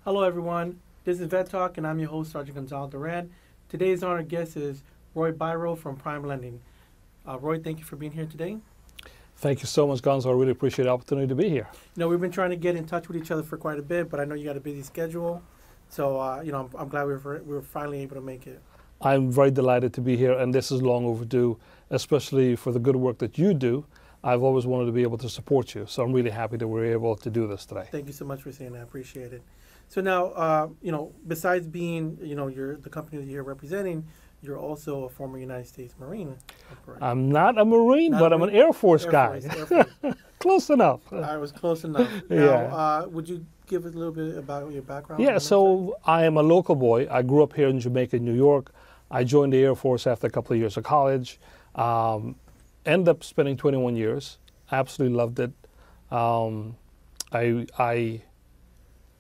Hello, everyone. This is Vet Talk, and I'm your host, Sergeant Gonzalo Duran. Today's honored guest is Bhiro from PrimeLending. Roy, thank you for being here today. Thank you so much, Gonzalo. I really appreciate the opportunity to be here. You know, we've been trying to get in touch with each other for quite a bit, but I know you got a busy schedule. So, I'm glad we were finally able to make it. I'm very delighted to be here, and this is long overdue, especially for the good work that you do. I've always wanted to be able to support you, so I'm really happy that we're able to do this today. Thank you so much for saying that. I appreciate it. So now, besides being, you're the company that you're representing, you're also a former United States Marine. Correct? I'm not a Marine, but I'm an Air Force guy. Air Force. Close enough. I was close enough. Now, would you give us a little bit about your background? Yeah, so I am a local boy. I grew up here in Jamaica, New York. I joined the Air Force after a couple of years of college. Ended up spending 21 years. Absolutely loved it. I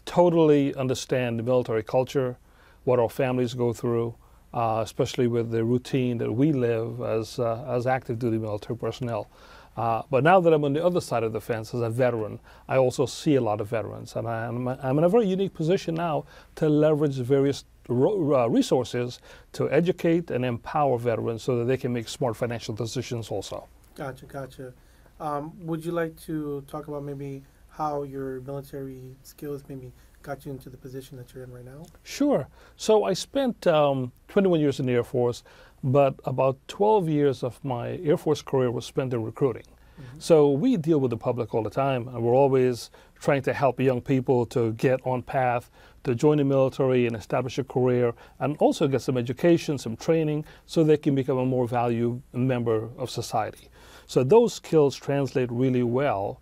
totally understand the military culture, what our families go through, especially with the routine that we live as active duty military personnel. But now that I'm on the other side of the fence as a veteran, I also see a lot of veterans, and I'm in a very unique position now to leverage various resources to educate and empower veterans so that they can make smart financial decisions also. Gotcha. Would you like to talk about maybe how your military skills maybe got you into the position that you're in right now? Sure. So I spent 21 years in the Air Force, but about 12 years of my Air Force career was spent in recruiting. So we deal with the public all the time, and we're always trying to help young people to get on path to join the military and establish a career, and also get some education, some training, so they can become a more valued member of society. So those skills translate really well.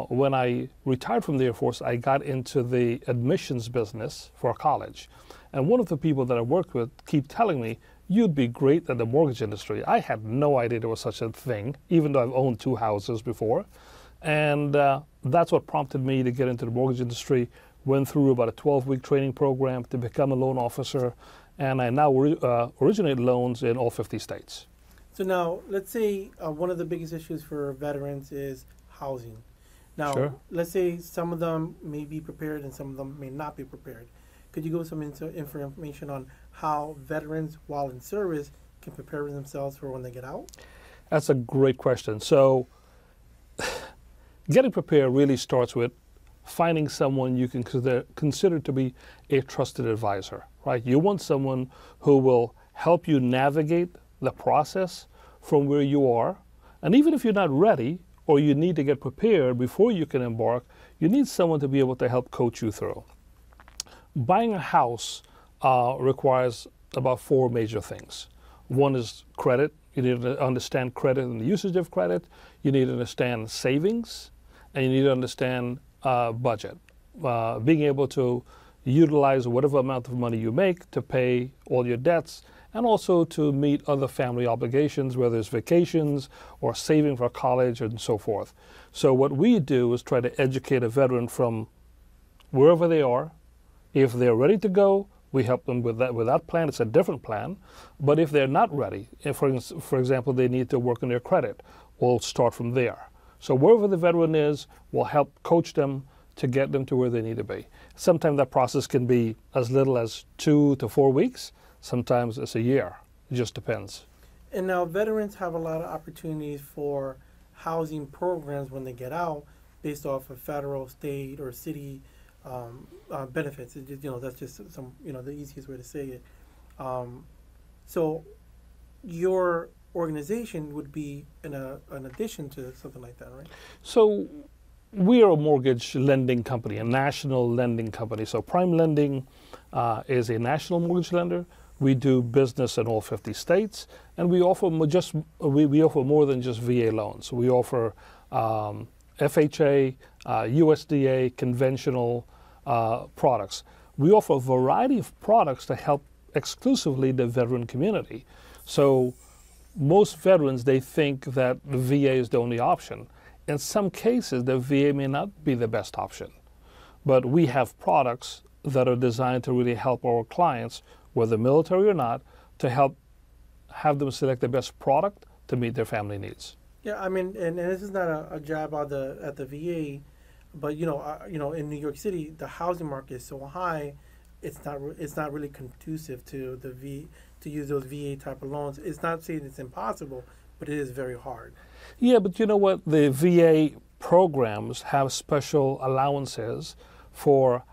When I retired from the Air Force, I got into the admissions business for college. And one of the people that I worked with keep telling me, you'd be great at the mortgage industry. I had no idea there was such a thing, even though I've owned 2 houses before. And that's what prompted me to get into the mortgage industry. Went through about a 12-week training program to become a loan officer. And I now originate loans in all 50 states. So now, let's say one of the biggest issues for veterans is housing. Now, Sure. Let's say some of them may be prepared and some of them may not be prepared. Could you give some information on how veterans, while in service, can prepare themselves for when they get out? That's a great question. So getting prepared really starts with finding someone you can consider to be a trusted advisor, right? You want someone who will help you navigate the process from where you are. And even if you're not ready or you need to get prepared before you can embark, you need someone to be able to help coach you through. Buying a house requires about 4 major things. One is credit. You need to understand credit and the usage of credit. You need to understand savings, and you need to understand budget. Being able to utilize whatever amount of money you make to pay all your debts, and also to meet other family obligations, whether it's vacations or saving for college and so forth. So what we do is try to educate a veteran from wherever they are. If they're ready to go, we help them with that plan. It's a different plan. But if they're not ready, if for example, they need to work on their credit, we'll start from there. So wherever the veteran is, we'll help coach them to get them to where they need to be. Sometimes that process can be as little as 2 to 4 weeks. Sometimes it's a year. It just depends. And now veterans have a lot of opportunities for housing programs when they get out based off of federal, state, or city benefits. That's just some, the easiest way to say it. So your organization would be an addition to something like that, right? So we are a mortgage lending company, a national lending company. So PrimeLending is a national mortgage lender. We do business in all 50 states, and we offer we offer more than just VA loans. We offer FHA, USDA, conventional products. We offer a variety of products to help exclusively the veteran community. So most veterans, they think that the VA is the only option. In some cases, the VA may not be the best option. But we have products that are designed to really help our clients, whether military or not, to help have them select the best product to meet their family needs. Yeah, I mean, and this is not a jab at the VA, But in New York City, the housing market is so high, it's not really conducive to to use those VA type of loans. It's not saying it's impossible, but it is very hard. Yeah, but you know what? The VA programs have special allowances for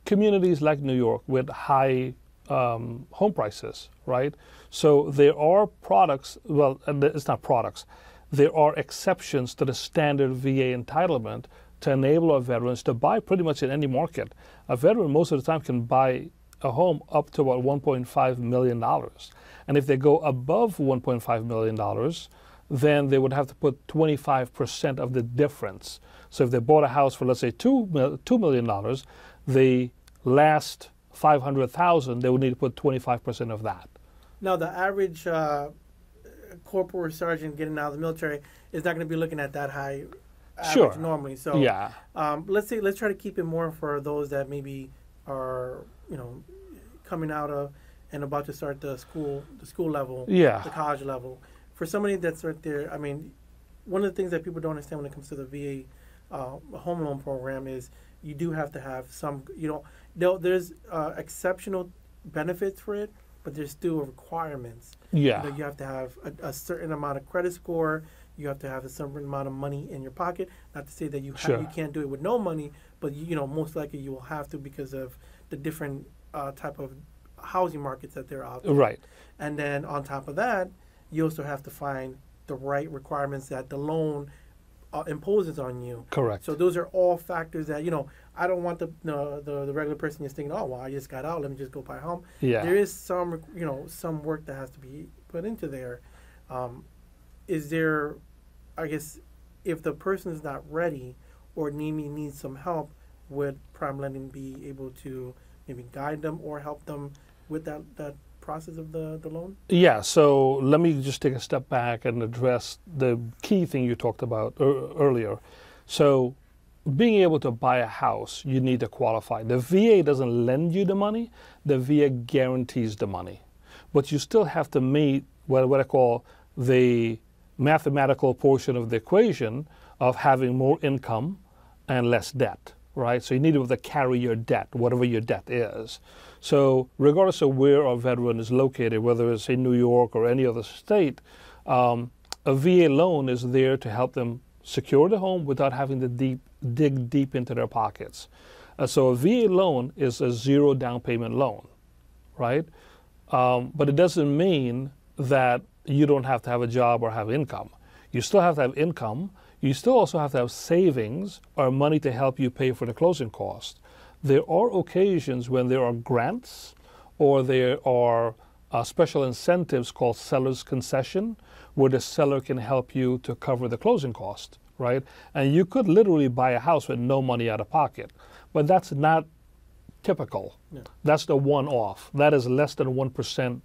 communities like New York with high home prices, right? So there are products, well, it's not products, there are exceptions to the standard VA entitlement to enable our veterans to buy pretty much in any market. A veteran most of the time can buy a home up to about $1.5 million. And if they go above $1.5 million, then they would have to put 25% of the difference. So if they bought a house for, let's say, $2 million, the last $500,000, they would need to put 25% of that. Now, the average corporal or sergeant getting out of the military is not going to be looking at that high average normally. So yeah. Let's try to keep it more for those that maybe are coming out of and about to start the school level, the college level. For somebody that's right there, I mean, one of the things that people don't understand when it comes to the VA home loan program is you do have to have some, there's exceptional benefits for it, but there's still requirements. Yeah. You have to have a certain amount of credit score. You have to have a certain amount of money in your pocket. Not to say that you can't do it with no money, but most likely you will have to because of the different type of housing markets that there are out there. Right. And then on top of that, you also have to find the right requirements that the loan imposes on you. Correct. So those are all factors that I don't want the regular person just thinking, oh well, I just got out, let me just go buy a home. Yeah. There is some some work that has to be put into there. Is there, I guess, if the person is not ready or needs some help, would PrimeLending be able to maybe guide them or help them with that process of the loan? Yeah, so let me just take a step back and address the key thing you talked about earlier. So being able to buy a house, you need to qualify. The VA doesn't lend you the money, the VA guarantees the money. But you still have to meet what I call the mathematical portion of the equation of having more income and less debt, right? So you need to be able to carry your debt, whatever your debt is. So regardless of where a veteran is located, whether it's in New York or any other state, a VA loan is there to help them secure the home without having to dig deep into their pockets. So a VA loan is a zero down payment loan, right? But it doesn't mean that you don't have to have a job or have income. You still have to have income. You still also have to have savings or money to help you pay for the closing costs. There are occasions when there are grants or there are special incentives called seller's concession, where the seller can help you to cover the closing cost, right? And you could literally buy a house with no money out of pocket, but that's not typical. Yeah. That's the one-off. That is less than 1%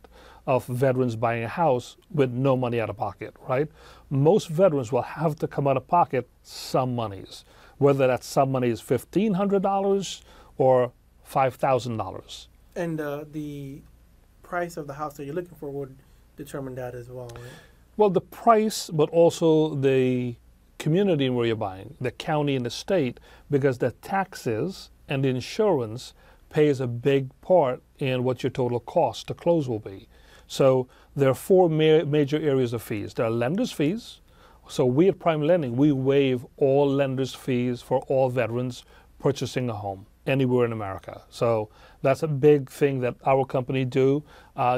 of veterans buying a house with no money out of pocket, right? Most veterans will have to come out of pocket some monies, whether that some money is $1,500 or $5,000. And the price of the house that you're looking for would determine that as well, right? Well, the price, but also the community where you're buying, the county and the state, because the taxes and the insurance pays a big part in what your total cost to close will be. So there are four major areas of fees. There are lenders' fees. So we at PrimeLending, we waive all lenders' fees for all veterans purchasing a home anywhere in America. So that's a big thing that our company do,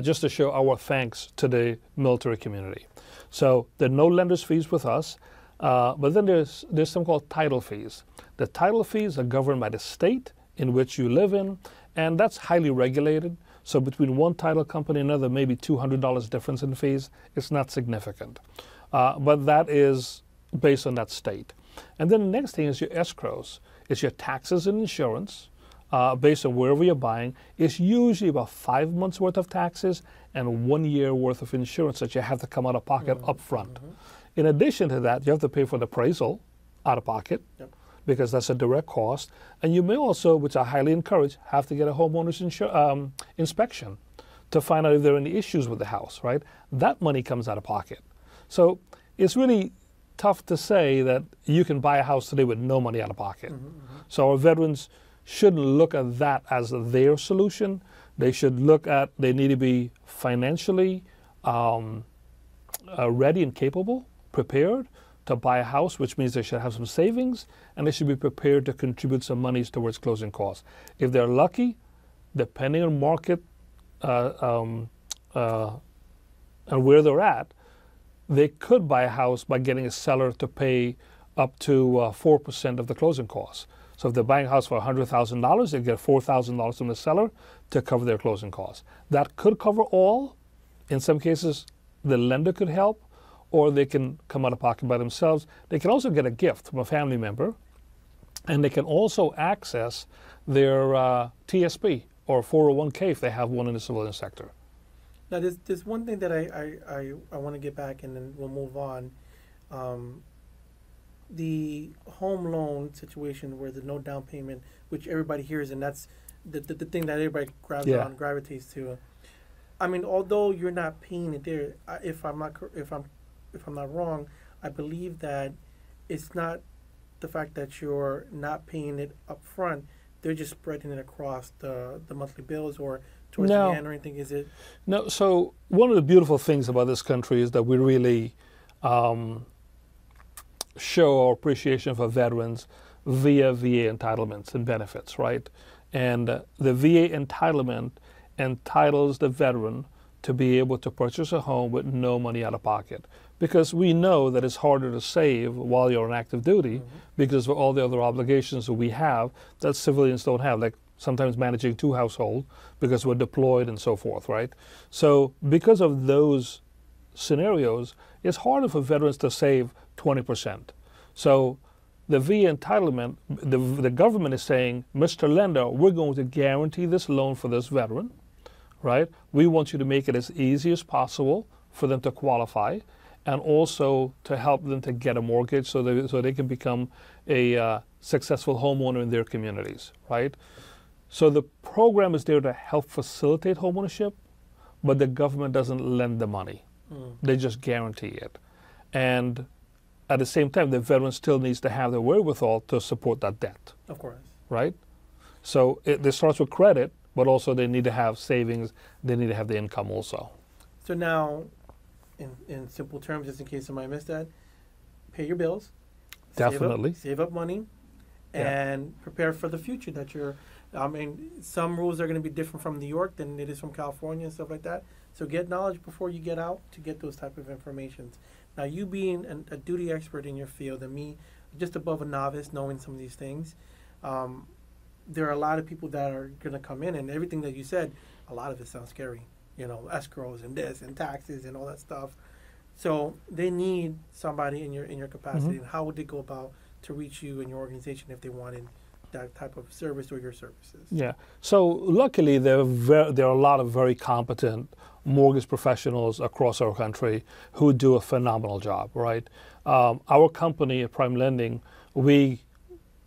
just to show our thanks to the military community. So there are no lenders' fees with us, but then there's something called title fees. The title fees are governed by the state in which you live in, and that's highly regulated. So between one title company and another, maybe $200 difference in fees. It's not significant. But that is based on that state. And then the next thing is your escrows. It's your taxes and insurance based on wherever you're buying. It's usually about 5 months worth of taxes and 1 year worth of insurance that you have to come out of pocket up front. In addition to that, you have to pay for the appraisal out of pocket. Yep. Because that's a direct cost. And you may also, which I highly encourage, have to get a homeowner's inspection to find out if there are any issues with the house, right? That money comes out of pocket. So it's really tough to say that you can buy a house today with no money out of pocket. So our veterans shouldn't look at that as their solution. They should look at, they need to be financially ready and capable, prepared to buy a house, which means they should have some savings, and they should be prepared to contribute some monies towards closing costs. If they're lucky, depending on market and where they're at, they could buy a house by getting a seller to pay up to 4% of the closing costs. So if they're buying a house for $100,000, they get $4,000 from the seller to cover their closing costs. That could cover all. In some cases, the lender could help, or they can come out of pocket by themselves. They can also get a gift from a family member, and they can also access their TSP or 401k if they have one in the civilian sector. Now, there's one thing that I want to get back, and then we'll move on. The home loan situation where there's no down payment, which everybody hears, and that's the thing that everybody gravitates to. I mean, although you're not paying it there, if I'm not wrong, I believe that it's not the fact that you're not paying it up front. They're just spreading it across the monthly bills or towards the end or anything, is it? No, so one of the beautiful things about this country is that we really show our appreciation for veterans via VA entitlements and benefits, right? And the VA entitlement entitles the veteran to be able to purchase a home with no money out of pocket. Because we know that it's harder to save while you're on active duty because of all the other obligations that we have that civilians don't have, like sometimes managing 2 households because we're deployed and so forth, right? So because of those scenarios, it's harder for veterans to save 20%. So the VA entitlement, the government is saying, Mr. Lender, we're going to guarantee this loan for this veteran, right? We want you to make it as easy as possible for them to qualify, and also to help them to get a mortgage so they can become a successful homeowner in their communities, right? So the program is there to help facilitate homeownership, but the government doesn't lend the money. They just guarantee it. And at the same time, the veteran still needs to have the wherewithal to support that debt. Of course. Right? So it starts with credit, but also they need to have savings. They need to have the income also. So now, in simple terms, just in case somebody missed that, pay your bills. Definitely. Save up money, and prepare for the future that you're... I mean, some rules are going to be different from New York than it is from California and stuff like that. So get knowledge before you get out to get those type of informations. Now, you being a duty expert in your field and me just above a novice knowing some of these things, there are a lot of people that are going to come in, and everything that you said, a lot of it sounds scary. You know, escrows and this and taxes and all that stuff. So they need somebody in your capacity. And how would they go about to reach you and your organization if they wanted that type of service or your services? Yeah. So luckily, there are a lot of very competent mortgage professionals across our country who do a phenomenal job, right? Our company at PrimeLending, we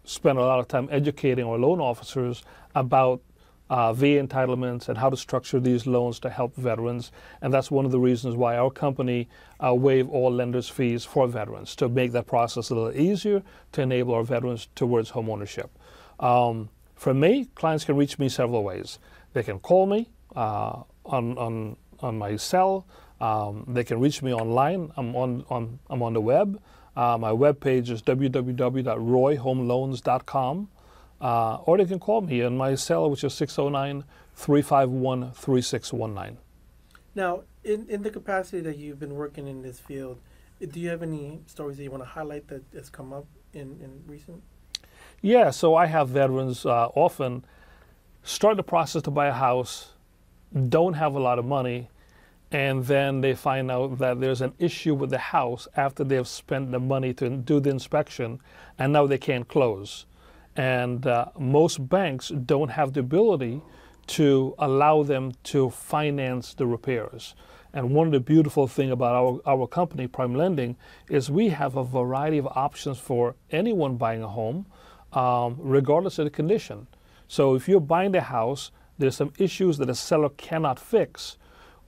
spend a lot of time educating our loan officers about VA entitlements and how to structure these loans to help veterans. And that's one of the reasons why our company waive all lenders' fees for veterans, to make that process a little easier, to enable our veterans towards home ownership. For me, clients can reach me several ways. They can call me on my cell. They can reach me online. I'm on the web. My webpage is www.royhomeloans.com. Or they can call me on my cell, which is 609-351-3619. Now, in the capacity that you've been working in this field, do you have any stories that you want to highlight that has come up in recent? Yeah, so I have veterans often start the process to buy a house, don't have a lot of money, and then they find out that there's an issue with the house after they've spent the money to do the inspection, and now they can't close. And most banks don't have the ability to allow them to finance the repairs. And one of the beautiful things about our company, PrimeLending, is we have a variety of options for anyone buying a home, regardless of the condition. So if you're buying the house, there's some issues that a seller cannot fix.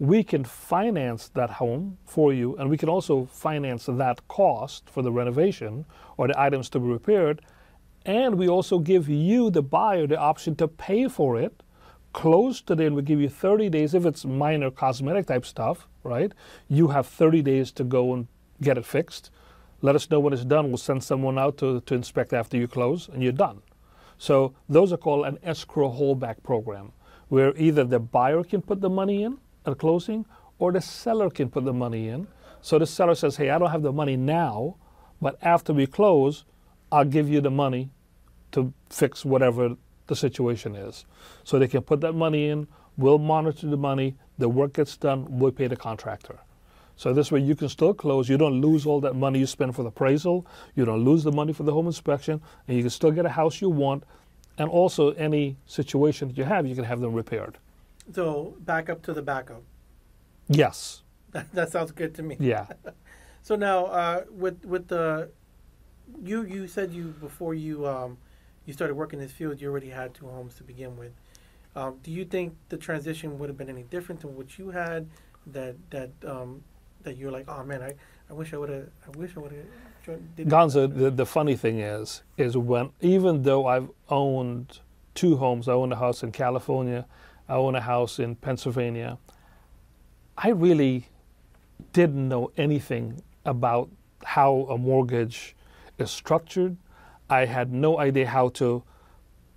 we can finance that home for you, and we can also finance that cost for the renovation or the items to be repaired. And we also give you, the buyer, the option to pay for it, close today, and we give you 30 days. If it's minor cosmetic type stuff, right, you have 30 days to go and get it fixed. Let us know when it's done. We'll send someone out to inspect after you close, and you're done. So those are called an escrow holdback program, where either the buyer can put the money in at closing, or the seller can put the money in. So the seller says, hey, I don't have the money now, but after we close, I'll give you the money to fix whatever the situation is. So they can put that money in, we'll monitor the money, the work gets done, we'll pay the contractor. So this way you can still close, you don't lose all that money you spend for the appraisal, you don't lose the money for the home inspection, and you can still get a house you want, and also any situation that you can have them repaired. So backup to the backup. Yes. That sounds good to me. Yeah. So now with the, you said before you started working in this field, you already had 2 homes to begin with. Do you think the transition would have been any different than what you had? That you're like, oh man, I wish I would have. Gonzo, the funny thing is when, even though I've owned 2 homes, I own a house in California, I own a house in Pennsylvania, I really didn't know anything about how a mortgage is structured. I had no idea how to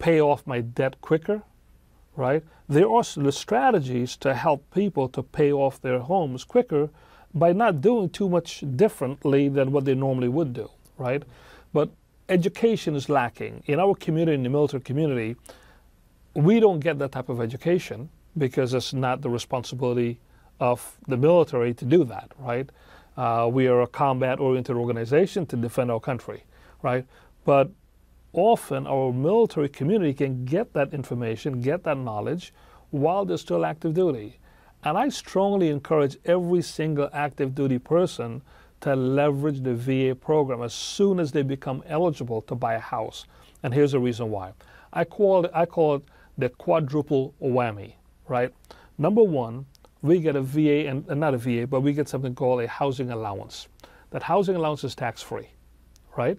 pay off my debt quicker, right? There are the strategies to help people to pay off their homes quicker by not doing too much differently than what they normally would do, right? But education is lacking. In our community, in the military community, we don't get that type of education because it's not the responsibility of the military to do that, right? We are a combat-oriented organization to defend our country, right? But often our military community can get that information, get that knowledge while they're still active duty. And I strongly encourage every single active duty person to leverage the VA program as soon as they become eligible to buy a house. And here's the reason why. I call it the quadruple whammy, right? Number one, we get a VA, and not a VA, but we get something called a housing allowance. That housing allowance is tax-free, right?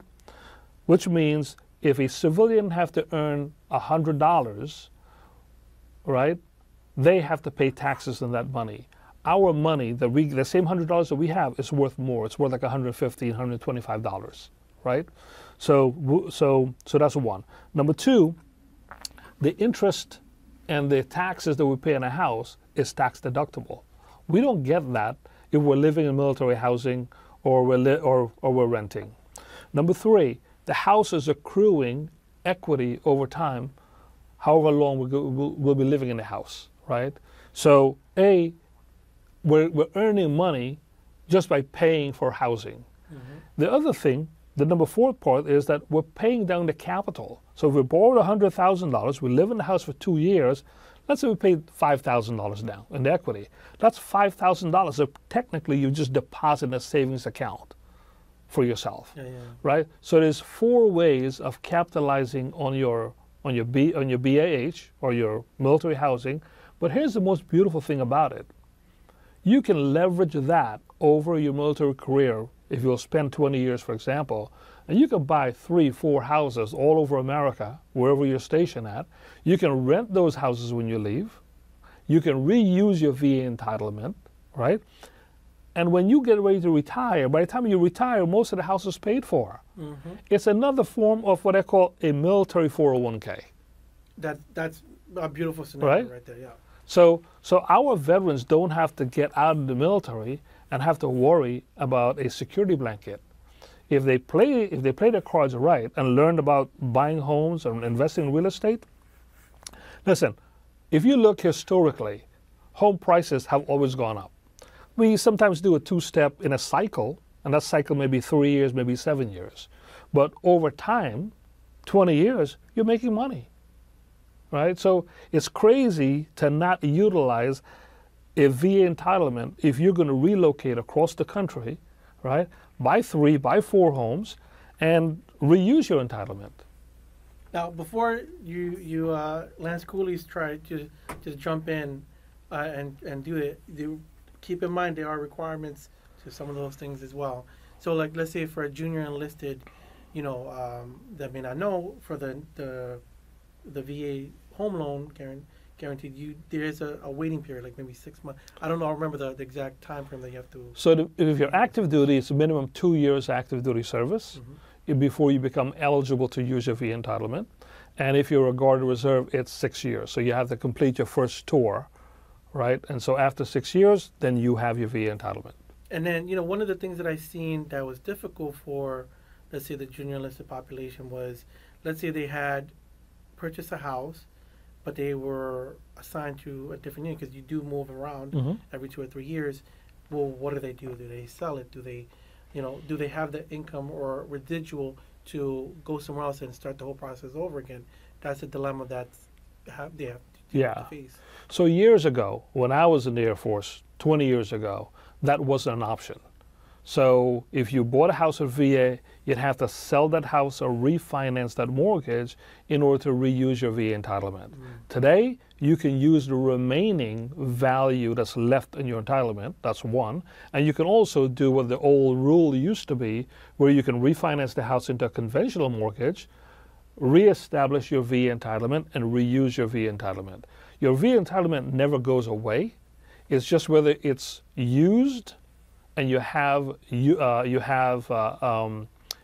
Which means if a civilian have to earn $100, right, they have to pay taxes on that money. Our money, the same $100 that we have, is worth more. It's worth like $150, $125, right? So that's one. Number two, the interest and the taxes that we pay in a house is tax deductible. We don't get that if we're living in military housing or we're renting. Number three, the house is accruing equity over time, however long we'll be living in the house, right? So we're earning money just by paying for housing. Mm-hmm. The other thing, the number 4 part, is that we're paying down the capital. So if we borrowed $100,000, we live in the house for 2 years, let's say we paid $5,000 down in the equity. That's $5,000 that technically you just deposit in a savings account for yourself, right? So there's 4 ways of capitalizing on your BAH or your military housing. But here's the most beautiful thing about it. You can leverage that over your military career if you'll spend 20 years, for example, and you can buy 3, 4 houses all over America, wherever you're stationed at. You can rent those houses when you leave. You can reuse your VA entitlement, right? And when you get ready to retire, by the time you retire, most of the house is paid for. Mm-hmm. It's another form of what I call a military 401k. That's a beautiful scenario right there, yeah. So our veterans don't have to get out of the military and have to worry about a security blanket. If they play their cards right and learn about buying homes and investing in real estate, listen, if you look historically, home prices have always gone up. We sometimes do a 2-step in a cycle, and that cycle may be 3 years, maybe 7 years. But over time, 20 years, you're making money, right? So it's crazy to not utilize a VA entitlement if you're going to relocate across the country, right? Buy 3, buy 4 homes, and reuse your entitlement. Now, before you Lance Cooley's try to just jump in, and do it. Keep in mind there are requirements to some of those things as well. So like let's say for a junior enlisted, that may not know, for the VA home loan guaranteed, there is a waiting period, like maybe 6 months. I don't know. I remember the exact time frame that you have to. So if you're active duty, it's a minimum 2 years active duty service before you become eligible to use your VA entitlement. And if you're a Guard or Reserve, it's 6 years. So you have to complete your first tour, right? And so after 6 years, then you have your VA entitlement. And then, one of the things that I seen that was difficult for, let's say, the junior enlisted population was, let's say they had purchased a house, but they were assigned to a different unit, because you do move around every 2 or 3 years. Well, what do? Do they sell it? Do they have the income or residual to go somewhere else and start the whole process over again? That's a dilemma that they have to face. So years ago, when I was in the Air Force, 20 years ago, that wasn't an option. So if you bought a house at VA, you'd have to sell that house or refinance that mortgage in order to reuse your VA entitlement. Today, you can use the remaining value that's left in your entitlement. That's one. And you can also do what the old rule used to be, where you can refinance the house into a conventional mortgage, reestablish your VA entitlement, and reuse your VA entitlement. Your VA entitlement never goes away. It's just whether it's used and you have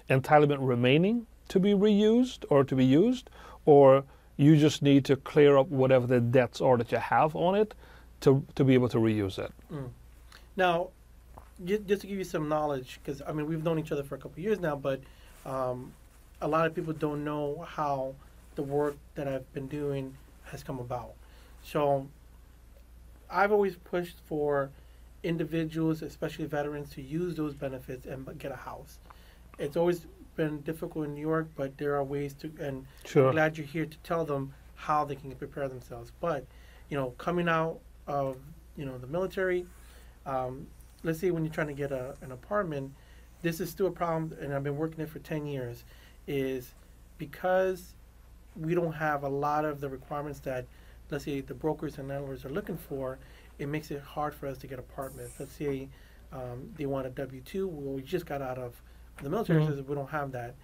entitlement remaining to be reused or to be used, or you just need to clear up whatever the debts are that you have on it to be able to reuse it. Now, just to give you some knowledge, because we've known each other for a couple of years now, but a lot of people don't know how the work that I've been doing has come about. So I've always pushed for individuals, especially veterans, to use those benefits and get a house. It's always been difficult in New York, but there are ways to, and I'm glad you're here to tell them how they can prepare themselves. But, coming out of, the military, let's say when you're trying to get an apartment, this is still a problem, and I've been working it for 10 years, is because we don't have a lot of the requirements that, let's say, the brokers and landlords are looking for. It makes it hard for us to get apartments. Let's say they want a W-2. Well, we just got out of the military, says we don't have that.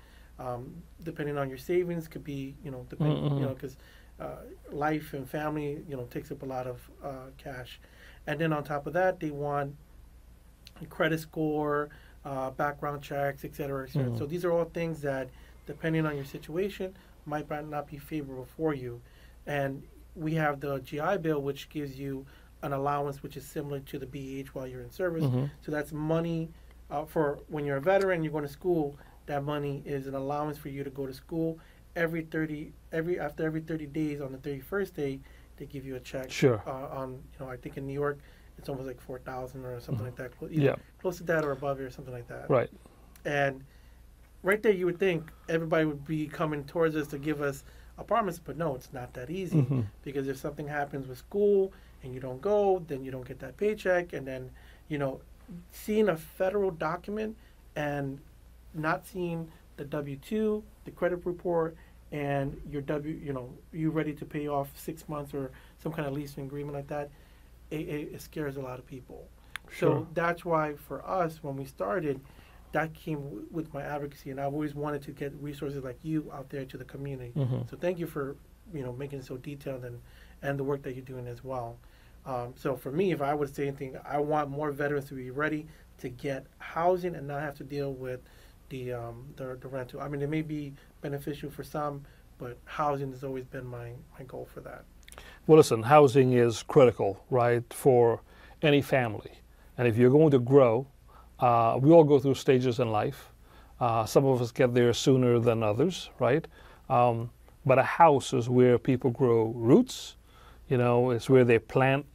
Depending on your savings, could be, because life and family, takes up a lot of cash. And then on top of that, they want a credit score, background checks, et cetera, et cetera. So these are all things that, depending on your situation, might not be favorable for you. And we have the GI Bill, which gives you an allowance which is similar to the BH while you're in service. So that's money for when you're a veteran, you're going to school. That money is an allowance for you to go to school. After every 30 days, on the 31st day, they give you a check. On I think in New York, it's almost like $4,000 or something like that. Close to that or above it or something like that. Right. And right there, you would think everybody would be coming towards us to give us apartments, but no, it's not that easy, because if something happens with school and you don't go, then you don't get that paycheck. And then, seeing a federal document and not seeing the W-2, the credit report, and your you ready to pay off 6 months or some kind of leasing agreement like that, it scares a lot of people. So that's why for us, when we started, that came with my advocacy, and I've always wanted to get resources like you out there to the community. So thank you for making it so detailed and the work that you're doing as well. So for me, if I would say anything, I want more veterans to be ready to get housing and not have to deal with the rental. It may be beneficial for some, but housing has always been my goal for that. Well, listen, housing is critical, right, for any family. And if you're going to grow, we all go through stages in life. Some of us get there sooner than others, right? But a house is where people grow roots. It's where they plant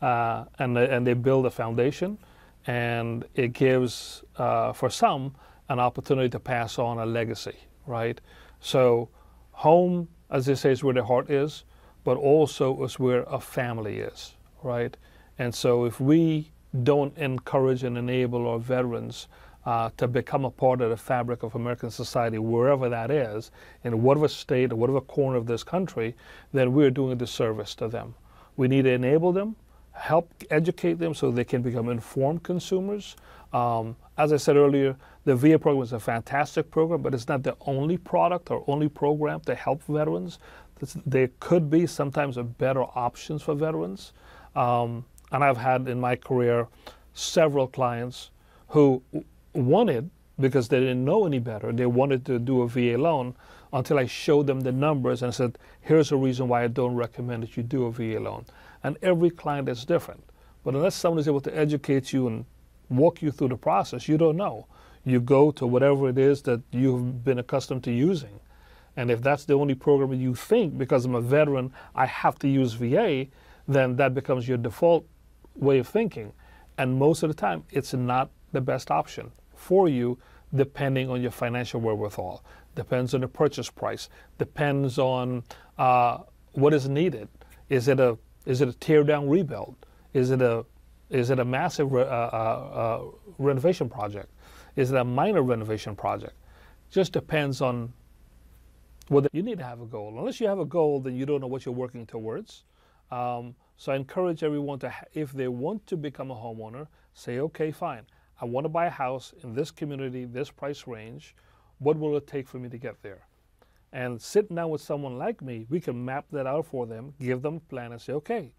and they build a foundation. And it gives, for some, an opportunity to pass on a legacy, right? So home, as they say, is where the heart is, but also is where a family is, right? And so if we don't encourage and enable our veterans to become a part of the fabric of American society, wherever that is, in whatever state or whatever corner of this country, then we're doing a disservice to them. We need to enable them, help educate them so they can become informed consumers. As I said earlier, the VA program is a fantastic program, but it's not the only product or only program to help veterans. There could be sometimes a better options for veterans. And I've had in my career several clients who wanted, because they didn't know any better, they wanted to do a VA loan until I showed them the numbers and said, here's a reason why I don't recommend that you do a VA loan. And every client is different. But unless someone is able to educate you and walk you through the process, you don't know. You go to whatever it is that you've been accustomed to using. And if that's the only program you think, because I'm a veteran, I have to use VA, then that becomes your default way of thinking. And most of the time, it's not the best option for you, depending on your financial wherewithal. Depends on the purchase price. Depends on what is needed. Is it a tear down rebuild? Is it a massive renovation project? Is it a minor renovation project? Just depends on whether you need to have a goal. Unless you have a goal, then you don't know what you're working towards. So I encourage everyone to, if they want to become a homeowner, say, okay, fine. I want to buy a house in this community, this price range. What will it take for me to get there? And sitting down with someone like me, we can map that out for them, give them a plan and say, okay,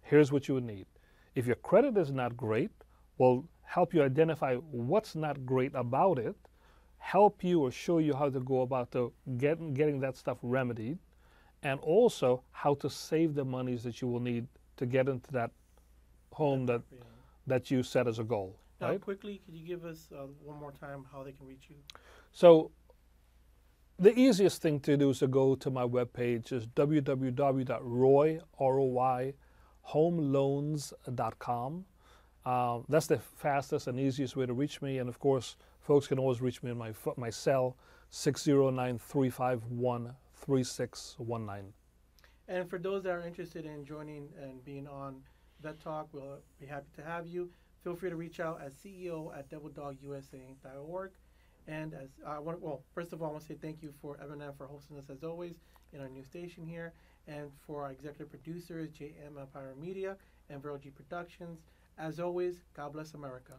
here's what you would need. If your credit is not great, we'll help you identify what's not great about it, help you or show you how to go about getting that stuff remedied, and also how to save the monies that you will need to get into that home that you set as a goal. Now, right? quickly, could you give us one more time how they can reach you? So the easiest thing to do is to go to my webpage, is www.royhomeloans.com. That's the fastest and easiest way to reach me. And of course, folks can always reach me in my cell, 609-351-3619. And for those that are interested in joining and being on Vet Talk, we'll be happy to have you. Feel free to reach out as CEO@DoubleDogUSA.org. And as first of all, I want to say thank you for M&M for hosting us as always in our new station here, and for our executive producers, JM Empire Media and Vero G Productions. As always, God bless America.